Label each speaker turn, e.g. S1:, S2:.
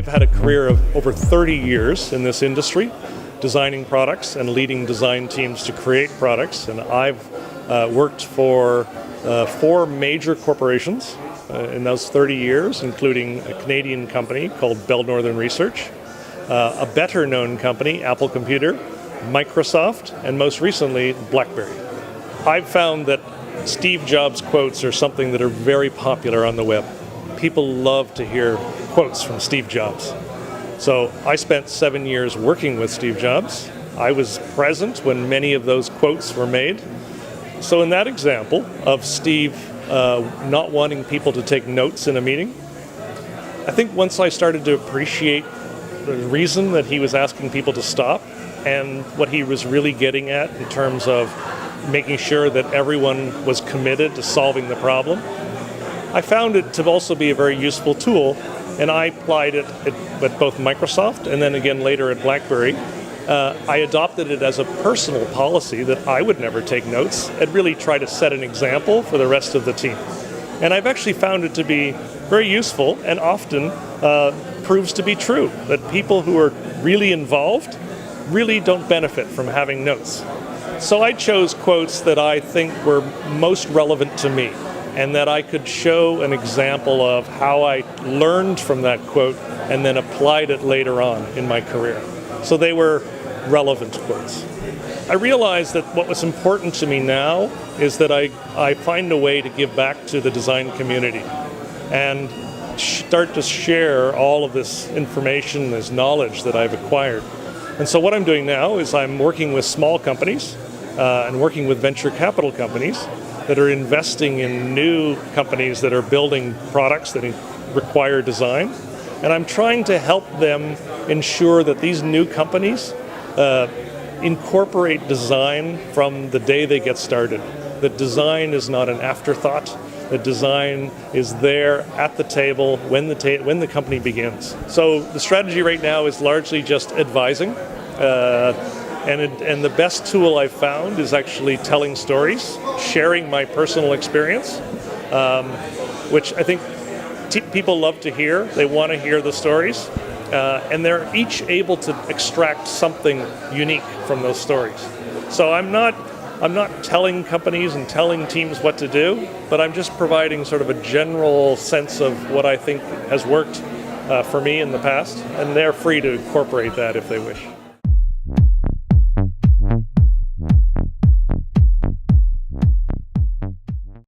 S1: I've had a career of over 30 years in this industry, designing products and leading design teams to create products. And I've worked for 4 major corporations in those 30 years, including a Canadian company called Bell Northern Research, a better known company, Apple Computer, Microsoft, and most recently, BlackBerry. I've found that Steve Jobs quotes are something that are very popular on the web. People love to hear quotes from Steve Jobs. So I spent 7 years working with Steve Jobs. I was present when many of those quotes were made. So in that example of Steve not wanting people to take notes in a meeting, I think once I started to appreciate the reason that he was asking people to stop and what he was really getting at in terms of making sure that everyone was committed to solving the problem, I found it to also be a very useful tool, and I applied it at both Microsoft and then again later at BlackBerry. I adopted it as a personal policy that I would never take notes and really try to set an example for the rest of the team. And I've actually found it to be very useful and often proves to be true, that people who are really involved really don't benefit from having notes. So I chose quotes that I think were most relevant to me and that I could show an example of how I learned from that quote and then applied it later on in my career. So they were relevant quotes. I realized that what was important to me now is that I find a way to give back to the design community and start to share all of this information, this knowledge that I've acquired. And so what I'm doing now is I'm working with small companies and working with venture capital companies that are investing in new companies that are building products that require design. And I'm trying to help them ensure that these new companies incorporate design from the day they get started. That design is not an afterthought. That design is there at the table when the company begins. So the strategy right now is largely just advising. And the best tool I've found is actually telling stories, sharing my personal experience, which I think people love to hear. They want to hear the stories, and they're each able to extract something unique from those stories. So I'm not telling companies and telling teams what to do, but I'm just providing sort of a general sense of what I think has worked for me in the past, and they're free to incorporate that if they wish.